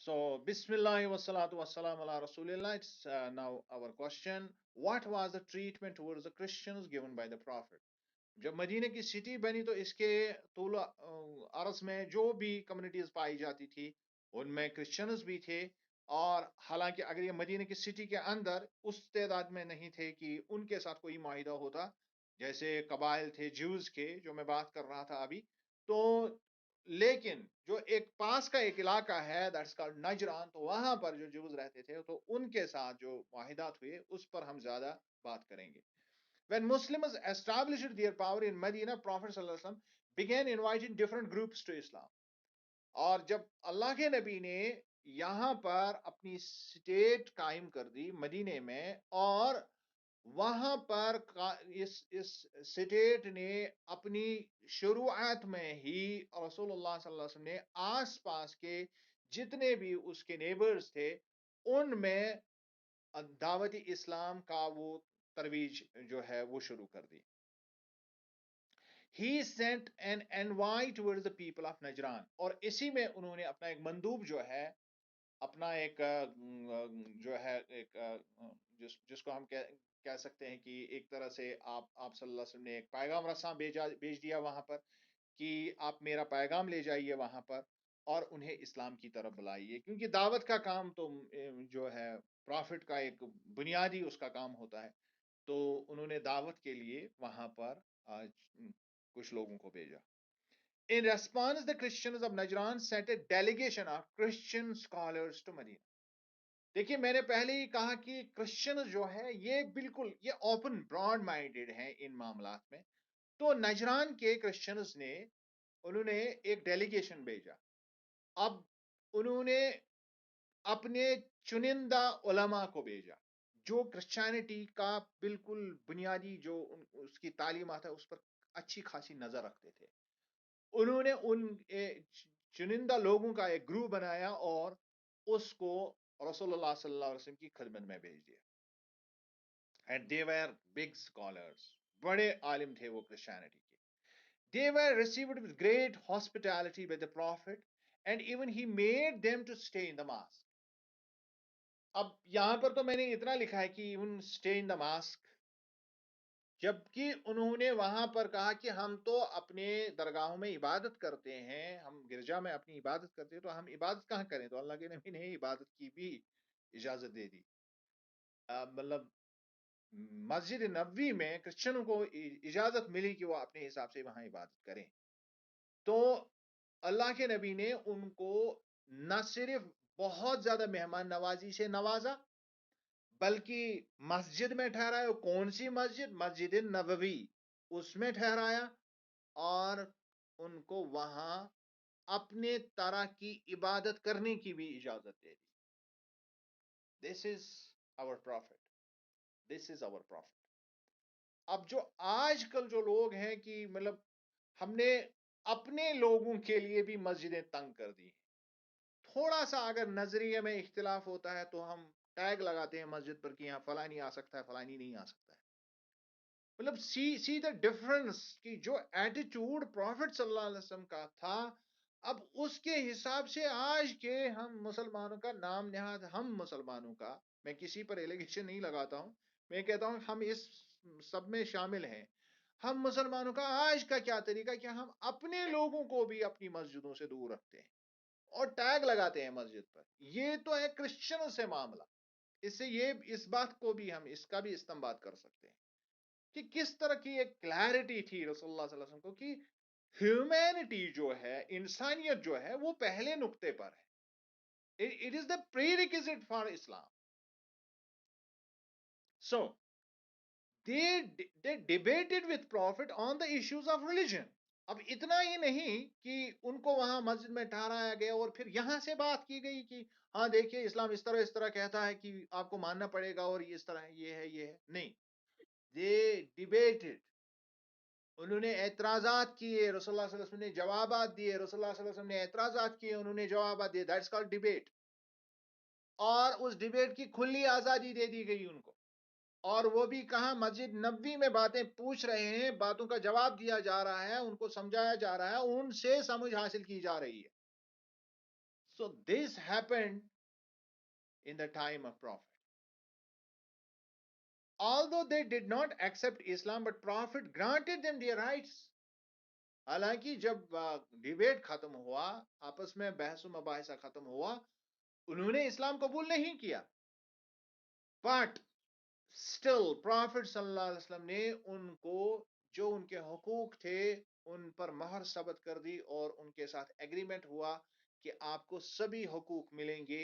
So, Bismillah wa salatu wa salam ala Rasulillah. It's now our question. What was the treatment towards the Christians given by the Prophet? जब मदीने की city बनी तो इसके तूल अरस में जो भी कम्युनिटीज पाई जाती थी उनमें क्रिश्चियंस भी थे। और हालांकि अगर ये मदीने की सिटी के अंदर उस तादाद में नहीं थे कि उनके साथ कोई माहिदा होता, जैसे कबाइल थे ज्यूज के जो मैं बात कर रहा था अभी, तो लेकिन जो एक पास का एक इलाका है दैट्स कॉल्ड नजरान, तो वहां पर जो ज्यूज रहते थे तो उनके साथ जो माहिदात हुए उस पर हम ज्यादा बात करेंगे। When Muslims established their power in Medina, Prophet ﷺ began inviting different groups to Islam. और जब अल्लाह के नबी ने यहाँ पर अपनी स्टेट कायम कर दी मदीने में, और वहां पर इस स्टेट ने अपनी शुरुआत में ही रसूलुल्लाह सल्लल्लाहु अलैहि वसल्लम ने आस पास के जितने भी उसके नेबर्स थे उनमें दावत इस्लाम का वो तरवीज जो है वो शुरू कर दी। He sent an envoy towards the people of Najran, और इसी में उन्होंने अपना एक मंदूब जो है, अपना एक जो है एक जिसको हम कह सकते हैं कि एक तरह से आप सल्लल्लाहु अलैहि वसल्लम ने एक पैगाम रसा भेज दिया वहां पर कि आप मेरा पैगाम ले जाइए वहां पर और उन्हें इस्लाम की तरफ बुलाइए, क्योंकि दावत का काम तो जो है प्रॉफिट का एक बुनियादी उसका काम होता है। तो उन्होंने दावत के लिए वहां पर आज कुछ लोगों को भेजा। In response, the Christians of Najran sent a delegation of Christian scholars to Medina. देखिए, मैंने पहले ही कहा कि क्रिश्चियन जो है ये बिल्कुल ये ओपन ब्रॉड माइंडेड हैं इन मामलात में। तो नजरान के क्रिश्चियंस ने उन्होंने एक डेलीगेशन भेजा। अब उन्होंने अपने चुनिंदा उलमा को भेजा जो क्रिश्चियनिटी का बिल्कुल बुनियादी जो उसकी तालीमात है उस पर अच्छी खासी नजर रखते थे। उन्होंने उन चुनिंदा लोगों का एक ग्रुप बनाया और उसको रसूलुल्लाह सल्लल्लाहु अलैहि वसल्लम की खिदमत में भेज दिया। And they were big scholars, बड़े आलिम थे वो क्रिश्चियनिटी के। They were received with great hospitality by the Prophet, and even he made them to stay in the mosque. अब यहां पर तो मैंने इतना लिखा है कि even stay in the mosque, जबकि उन्होंने वहां पर कहा कि हम तो अपने दरगाहों में इबादत करते हैं, हम गिरजा में अपनी इबादत करते हैं, तो हम इबादत कहाँ करें? तो अल्लाह के नबी ने इबादत की भी इजाजत दे दी। मतलब मस्जिद नबवी में क्रिश्चियनों को इजाजत मिली कि वो अपने हिसाब से वहां इबादत करें। तो अल्लाह के नबी ने उनको न सिर्फ बहुत ज्यादा मेहमान नवाजी से नवाजा, बल्कि मस्जिद में ठहराया। कौन सी मस्जिद? मस्जिद नबवी, उसमें ठहराया और उनको वहां अपने तरह की इबादत करने की भी इजाजत दे दी। This is our profit, this is our profit. अब जो आजकल जो लोग हैं कि मतलब हमने अपने लोगों के लिए भी मस्जिदें तंग कर दी। थोड़ा सा अगर नजरिए में इख्तिलाफ होता है तो हम टैग लगाते हैं मस्जिद पर कि यहाँ फलानी आ सकता है, फलानी नहीं आ सकता है। मतलब सी द डिफरेंस कि जो एटीट्यूड प्रॉफिट सल्लल्लाहु अलैहि वसल्लम का था, अब उसके हिसाब से आज के हम मुसलमानों का नाम नहाद, हम मुसलमानों का, मैं किसी पर एलिगेशन नहीं लगाता हूं, मैं कहता हूं हम इस सब में शामिल हैं। हम मुसलमानों का आज का क्या तरीका कि हम अपने लोगों को भी अपनी मस्जिदों से दूर रखते हैं और टैग लगाते हैं मस्जिद पर। ये तो है क्रिश्चियन से मामला। इससे ये इस बात को भी हम इसका भी इस्तेमाल कर सकते हैं कि किस तरह की एक क्लैरिटी थी रसूलुल्लाह सल्लल्लाहु अलैहि वसल्लम को कि ह्यूमैनिटी जो है, इंसानियत जो है वो पहले नुक्ते पर है। It is the prerequisite for Islam. So they debated with prophet on the issues of religion। अब इतना ही नहीं कि उनको वहां मस्जिद में ठहराया गया और फिर यहां से बात की गई कि हाँ देखिए इस्लाम इस तरह कहता है कि आपको मानना पड़ेगा और इस तरह ये है नहीं। दे डिबेटेड, उन्होंने एतराजात किए, रसूलुल्लाह सल्लल्लाहु अलैहि वसल्लम ने जवाबात दिए, रसूलुल्लाह सल्लल्लाहु अलैहि वसल्लम ने एतराजात किए, उन्होंने जवाबात दिए। That's called debate. और उस डिबेट की खुली आजादी दे दी गई उनको। और वो भी कहा मस्जिद नबवी में बातें पूछ रहे हैं, बातों का जवाब दिया जा रहा है, उनको समझाया जा रहा है, उनसे समझ हासिल की जा रही है। So this happened in the time of Prophet. Although they did not accept Islam, but Prophet granted them their rights. हालांकि जब डिबेट खत्म हुआ, आपस में बहस मुबाहिसा खत्म हुआ, उन्होंने इस्लाम कबूल नहीं किया, बट स्टिल प्रॉफिट सल्लल्लाहु अलैहि वसल्लम ने उनको जो उनके हुकूक थे उन पर महर सबत कर दी और उनके साथ एग्रीमेंट हुआ कि आपको सभी हुकूक मिलेंगे,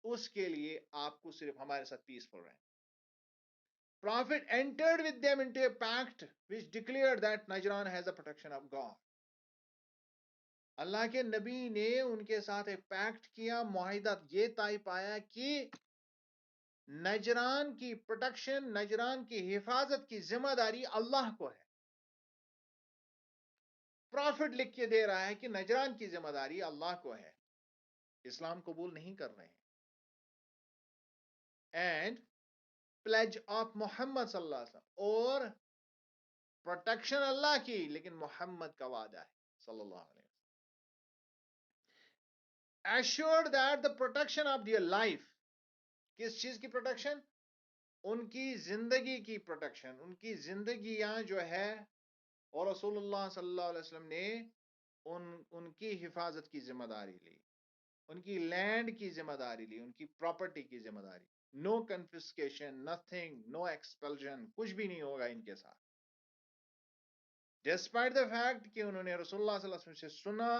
उसके लिए आपको सिर्फ हमारे साथ पीसफुल रहें. Prophet entered with them into a pact which declared that Najran has the protection of God. अल्लाह के नबी ने उनके साथ एक पैक्ट किया, मुआहिदा ये तय पाया कि नजरान की प्रोटेक्शन, नजरान की हिफाजत की जिम्मेदारी अल्लाह को है. प्रॉफिट लिख के दे रहा है कि नजरान की जिम्मेदारी अल्लाह को है. इस्लाम कबूल नहीं कर रहे हैं. एंड प्लेज ऑफ मोहम्मद सल्लल्लाहु अलैहि वसल्लम, और प्रोटेक्शन अल्लाह की लेकिन मोहम्मद का वादा है सल्लल्लाहु अलैहि वसल्लम. Assured that the protection of their life, किस चीज की प्रोटेक्शन? उनकी जिंदगी की प्रोटेक्शन, उनकी जिंदगियां जो है, और रसूलुल्लाह सल्लल्लाहु अलैहि वसल्लम ने उनकी हिफाजत की जिम्मेदारी ली, उनकी लैंड की जिम्मेदारी ली, उनकी प्रॉपर्टी की जिम्मेदारी. No confiscation, nothing, no expulsion, कुछ भी नहीं होगा इनके साथ. डिस्पाइट द फैक्ट कि उन्होंने रसूलुल्लाह सल्लल्लाहु अलैहि वसल्लम से सुना,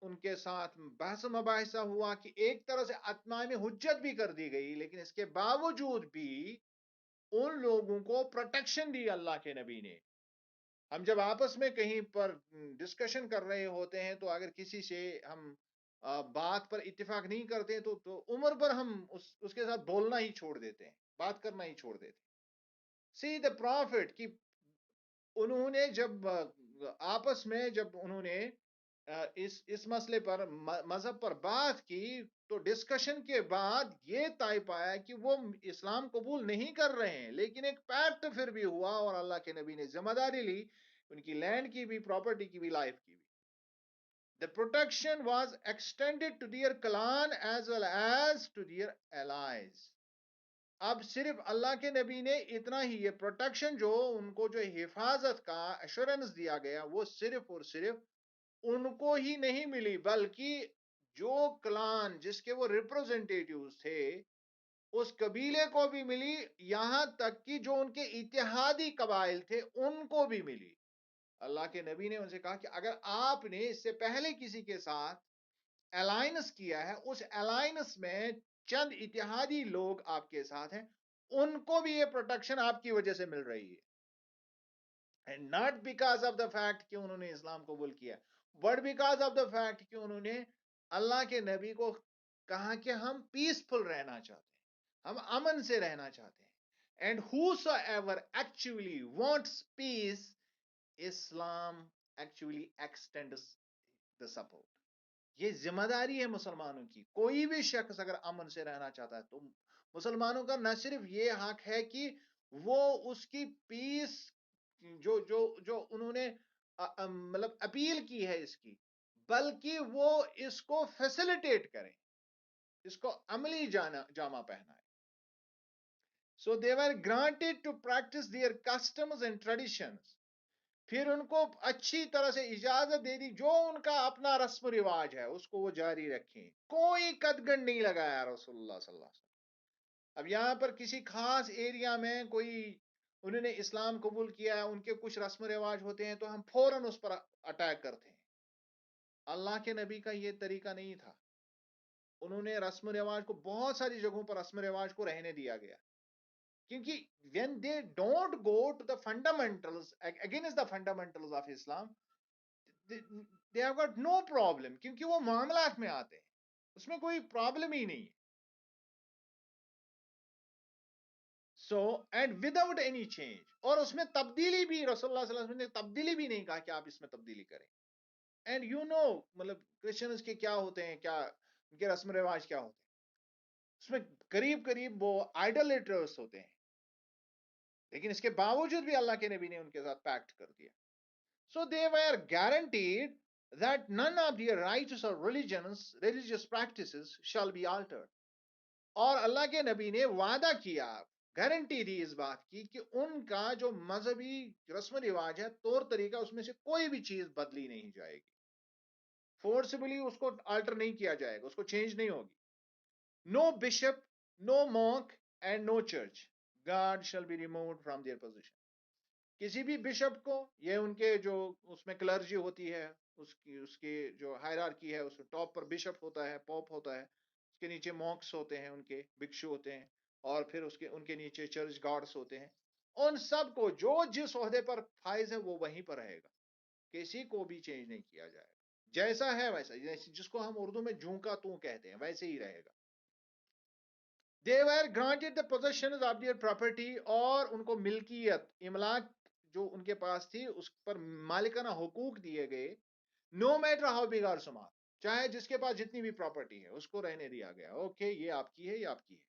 उनके साथ बहस मुबाहिसा हुआ कि एक तरह से अत्माम हुज्जत भी कर दी गई, लेकिन इसके बावजूद भी उन लोगों को प्रोटेक्शन दी अल्लाह के नबी ने. हम जब आपस में कहीं पर डिस्कशन कर रहे होते हैं तो अगर किसी से हम बात पर इत्तेफाक नहीं करते तो उम्र पर हम उसके साथ बोलना ही छोड़ देते हैं, बात करना ही छोड़ देते हैं. सी द प्रॉफिट कि उन्होंने जब आपस में जब उन्होंने इस मसले पर मजहब पर बात की तो डिस्कशन के बाद ये तय पाया कि वो इस्लाम कबूल नहीं कर रहे हैं, लेकिन एक पैक्ट फिर भी हुआ और अल्लाह के नबी ने जिम्मेदारी ली उनकी लैंड की भी, प्रॉपर्टी की भी, लाइफ की भी. The protection was extended to their clan as well as to their allies. अब सिर्फ अल्लाह के नबी ने इतना ही, ये प्रोटेक्शन जो उनको जो हिफाजत का एश्योरेंस दिया गया वो सिर्फ और सिर्फ उनको ही नहीं मिली, बल्कि जो क्लान जिसके वो रिप्रेजेंटेटिव्स थे उस कबीले को भी मिली, यहां तक कि जो उनके इत्तेहादी कबाइल थे उनको भी मिली. अल्लाह के नबी ने उनसे कहा कि अगर आपने इससे पहले किसी के साथ अलायंस किया है, उस अलायंस में चंद इत्तेहादी लोग आपके साथ हैं, उनको भी ये प्रोटेक्शन आपकी वजह से मिल रही है. And not because of the fact कि उन्होंने इस्लाम कबूल किया, but because of the fact कि उन्होंने अल्लाह के नबी को कहा कि हम पीसफुल रहना चाहते हैं, हम अमन से रहना चाहते हैं. And whosoever actually wants peace, Islam actually extends the support. ये जिम्मेदारी है मुसलमानों की. कोई भी शख्स अगर अमन से रहना चाहता है तो मुसलमानों का न सिर्फ ये हक है कि वो उसकी पीस जो जो जो उन्होंने मतलब अपील की है इसकी, बल्कि वो इसको फैसिलिटेट करें, इसको अमली जामा पहनाए. So they were granted to practise their customs and traditions. फिर उनको अच्छी तरह से इजाजत दे दी, जो उनका अपना रस्म रिवाज है उसको वो जारी रखें, कोई कदगन नहीं लगाया रसूलुल्लाह सल्लल्लाहु अलैहि वसल्लम. अब यहाँ पर किसी खास एरिया में कोई उन्होंने इस्लाम कबूल किया है, उनके कुछ रस्म रिवाज होते हैं तो हम फौरन उस पर अटैक करते हैं. अल्लाह के नबी का ये तरीका नहीं था. उन्होंने रस्म रिवाज को, बहुत सारी जगहों पर रस्म रिवाज को रहने दिया गया, क्योंकि when they don't go to the fundamentals against the fundamentals of Islam, they have got no problem, क्योंकि वो मामलात में आते हैं, उसमें कोई प्रॉब्लम ही नहीं है. So and without any change, और उसमें तब्दीली भी रसूलुल्लाह सल्लल्लाहु अलैहि वसल्लम ने तब्दीली भी नहीं कहा कि आप इसमें तब्दीली करें. एंड यू नो मतलब क्रिश्चियंस के क्या होते हैं, क्या उनके रस्म रिवाज क्या होते हैं, उसमें करीब करीब वो आइडोलेटर्स होते हैं, लेकिन इसके बावजूद भी अल्लाह के नबी ने उनके साथ पैक्ट कर दिया. सो they were guaranteed that none of their rites or religious practices shall be altered. اور اللہ کے نبی نے وعدہ کیا، گارنٹی دی اس بات کی کہ ان کا جو مذہبی رسم و رواج ہے، طور طریقہ، اس میں سے کوئی بھی چیز بدلی نہیں جائے گی، فورسبلی اس کو آلٹر نہیں کیا جائے گا، اس کو چینج نہیں ہوگی. No bishop, no monk and no church God shall be removed from their position. کسی بھی بشپ کو، یہ ان کے جو اس میں کلرجی ہوتی ہے، اس کی جو ہائرارکی ہے، اس ٹاپ پر بشپ ہوتا ہے، پوپ ہوتا ہے، اس کے نیچے مونکس ہوتے ہیں، ان کے بکشو ہوتے ہیں، اور پھر ان کے نیچے چرچ گارڈس ہوتے ہیں. ان سب کو جو جس عہدے پر فائز ہے وہ وہیں پر رہے گا، کسی کو بھی چینج نہیں کیا جائے گا، جیسا ہے ویسا، جس کو ہم اردو میں جوں کا توں کہتے ہیں، ویسے ہی رہے گا. They were granted the possessions of their property، اور ان کو ملکیت، املاک جو ان کے پاس تھی اس پر مالکانہ حقوق دیے گئے. نو میٹر ہاؤ بگ اور اسمال، چاہے جس کے پاس جتنی بھی پراپرٹی ہے اس کو رہنے دیا گیا. اوکے، یہ آپ کی ہے، یہ آپ کی ہے.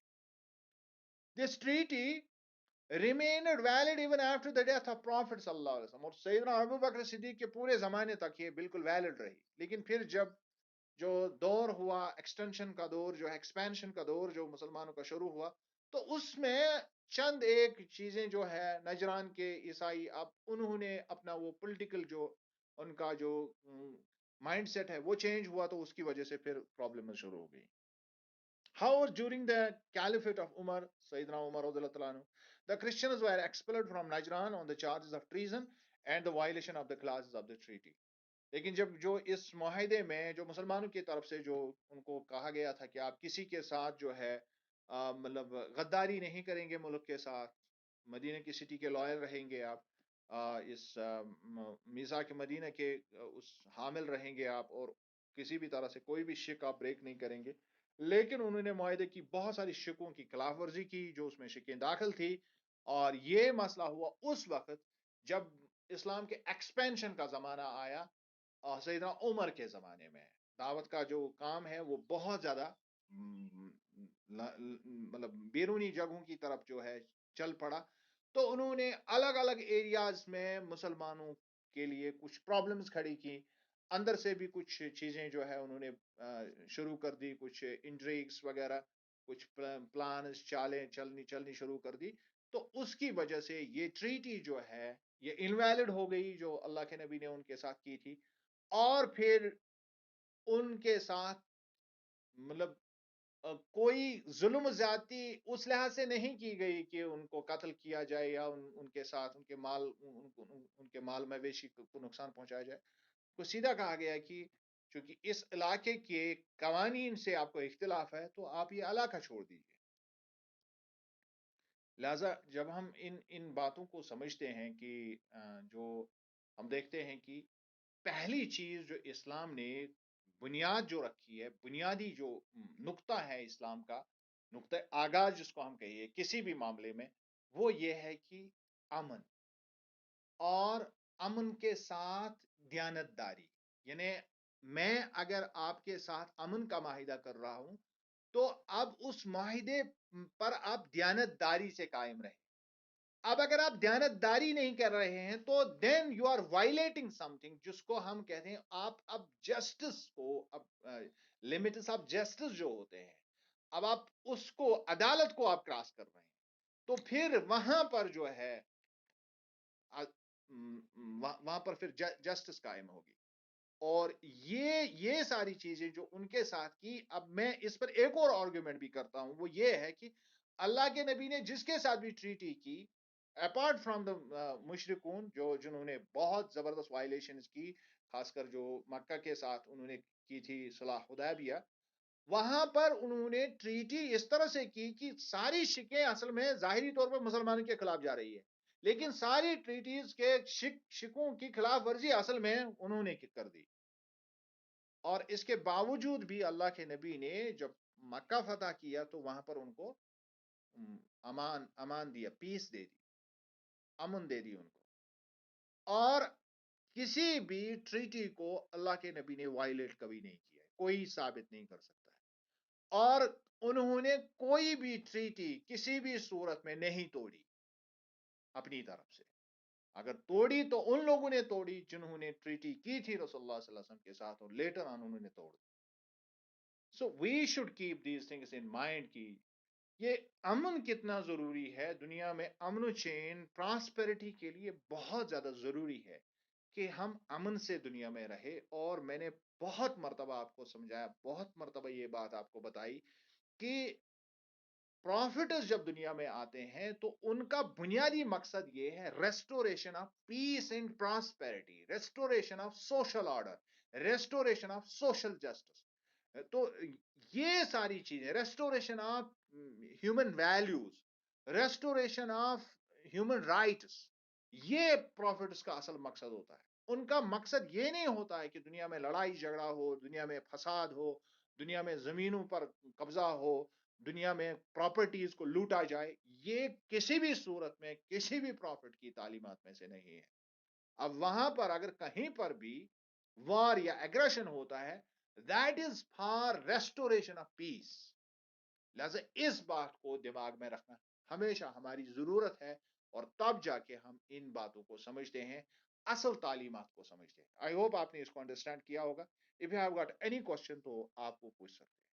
This treaty remained valid even after the death of Prophet صلی اللہ علیہ وسلم، اور سیدنا ابو بکر صدیق کے پورے زمانے تک یہ بالکل ویلڈ رہی. لیکن پھر جب جو دور ہوا، ایکسٹینشن کا دور، جو ایکسپینشن کا دور جو مسلمانوں کا شروع ہوا، تو اس میں چند ایک چیزیں جو ہے نجران کے عیسائی، اب انہوں نے اپنا وہ پولیٹیکل جو ان کا جو مائنڈ سیٹ ہے وہ چینج ہوا، تو اس کی وجہ سے پھر پرابلم شروع ہو گئی. However, during the caliphate of Umar, Sayyidina Umar radhiyallahu anhu, the Christians were expelled from Najran on the charges of treason and the violation of the clauses of the treaty. لیکن جب جو اس معاہدے میں جو مسلمانوں کی طرف سے جو ان کو کہا گیا تھا کہ آپ کسی کے ساتھ جو ہے مطلب غداری نہیں کریں گے، ملک کے ساتھ، مدینہ کی سٹی کے لائر رہیں گے آپ، اس میثاق مدینہ کے اس حامل رہیں گے آپ، اور کسی بھی طرح سے کوئی بھی شک آپ بریک نہیں کریں گے. لیکن انہوں نے معاہدے کی بہت ساری شکوں کی خلاف ورزی کی، جو اس میں شکیں داخل تھی. اور یہ مسئلہ ہوا اس وقت جب اسلام کے ایکسپینشن کا زمانہ آیا، سیدنا عمر کے زمانے میں. دعوت کا جو کام ہے وہ بہت زیادہ مطلب بیرونی جگہوں کی طرف جو ہے چل پڑا. تو انہوں نے الگ الگ ایریاز میں مسلمانوں کے لیے کچھ پرابلمز کھڑی کی، اندر سے بھی کچھ چیزیں جو ہے انہوں نے شروع کر دی، کچھ انٹریگس وغیرہ، کچھ پلانز، چالیں چلنی شروع کر دی. تو اس کی وجہ سے یہ ٹریٹی جو ہے یہ انویلڈ ہو گئی جو اللہ کے نبی نے ان کے ساتھ کی تھی. اور پھر ان کے ساتھ مطلب کوئی ظلم زیادتی اس لحاظ سے نہیں کی گئی کہ ان کو قتل کیا جائے یا ان کے ساتھ ان کے مال مویشی کو نقصان پہنچایا جائے. کو سیدھا کہا گیا کہ چونکہ اس علاقے کے قوانین سے آپ کو اختلاف ہے تو آپ یہ علاقہ چھوڑ دیجیے. لہذا جب ہم ان باتوں کو سمجھتے ہیں کہ جو ہم دیکھتے ہیں کہ پہلی چیز جو اسلام نے بنیاد جو رکھی ہے، بنیادی جو نقطہ ہے اسلام کا، نقطہ آغاز جس کو ہم کہیے کسی بھی معاملے میں، وہ یہ ہے کہ امن، اور امن کے ساتھ دیانتداری. یعنی میں اگر آپ کے ساتھ امن کا معاہدہ کر رہا ہوں تو اب اس معاہدے پر آپ دیانتداری سے قائم رہیں. اب اگر آپ دیانتداری نہیں کر رہے ہیں تو then you are violating something, جس کو ہم کہتے ہیں آپ اب جسٹس کو، اب لمٹس آف جسٹس جو ہوتے ہیں، اب آپ اس کو، عدالت کو آپ کراس کر رہے ہیں. تو پھر وہاں پر جو ہے وہاں پر پھر جسٹس قائم ہوگی. اور یہ ساری چیزیں جو ان کے ساتھ کی، اب میں اس پر ایک اور آرگومنٹ بھی کرتا ہوں، وہ یہ ہے کہ اللہ کے نبی نے جس کے ساتھ بھی ٹریٹی کی، اپارٹ فرام دا مشرکون جنہوں نے بہت زبردست وائلیشنز کی، خاص کر جو مکہ کے ساتھ انہوں نے کی تھی صلح حدیبیہ، وہاں پر انہوں نے ٹریٹی اس طرح سے کی کہ ساری شکیں اصل میں ظاہری طور پر مسلمانوں کے خلاف جا رہی ہے، لیکن ساری ٹریٹیز کے شکوں کی خلاف ورزی اصل میں انہوں نے کر دی. اور اس کے باوجود بھی اللہ کے نبی نے جب مکہ فتح کیا تو وہاں پر ان کو امان دیا، پیس دے دی، امن دے دی ان کو. اور کسی بھی ٹریٹی کو اللہ کے نبی نے وائلیٹ کبھی نہیں کیا، کوئی ثابت نہیں کر سکتا ہے. اور انہوں نے کوئی بھی ٹریٹی کسی بھی صورت میں نہیں توڑی اپنی طرف سے. اگر توڑی تو ان لوگوں نے توڑی جنہوں نے ٹریٹی کی تھی رسول اللہ صلی اللہ علیہ وسلم کے ساتھ، اور لیٹر آن انہوں نے توڑ دی. So we should keep these things in mind کی یہ امن کتنا ضروری ہے دنیا میں. امن و چین پراسپیرٹی کے لیے بہت زیادہ ضروری ہے کہ ہم امن سے دنیا میں رہے. اور میں نے بہت مرتبہ آپ کو سمجھایا، بہت مرتبہ یہ بات آپ کو بتائی کہ پروفٹس جب دنیا میں آتے ہیں تو ان کا بنیادی مقصد یہ ہے restoration of peace and prosperity, restoration of social order, restoration of social justice. تو یہ ساری چیزیں، restoration of human values, restoration of human rights, یہ پروفٹس کا اصل مقصد ہوتا ہے. ان کا مقصد یہ نہیں ہوتا ہے کہ دنیا میں لڑائی جھگڑا ہو، دنیا میں فساد ہو، دنیا میں زمینوں پر قبضہ ہو، دنیا میں پراپرٹیز کو لوٹا جائے. یہ کسی بھی صورت میں کسی بھی پروفٹ کی تعلیمات میں سے نہیں ہے. اب وہاں پر اگر کہیں پر بھی وار یا ایگریشن ہوتا ہے، that is for restoration of peace. لہذا اس بات کو دماغ میں رکھنا ہمیشہ ہماری ضرورت ہے، اور تب جا کے ہم ان باتوں کو سمجھتے ہیں، اصل تعلیمات کو سمجھتے ہیں. آئی ہوپ آپ نے اس کو انڈرسٹینڈ کیا ہوگا. If you have got any question تو آپ کو پوچھ سکتے ہیں.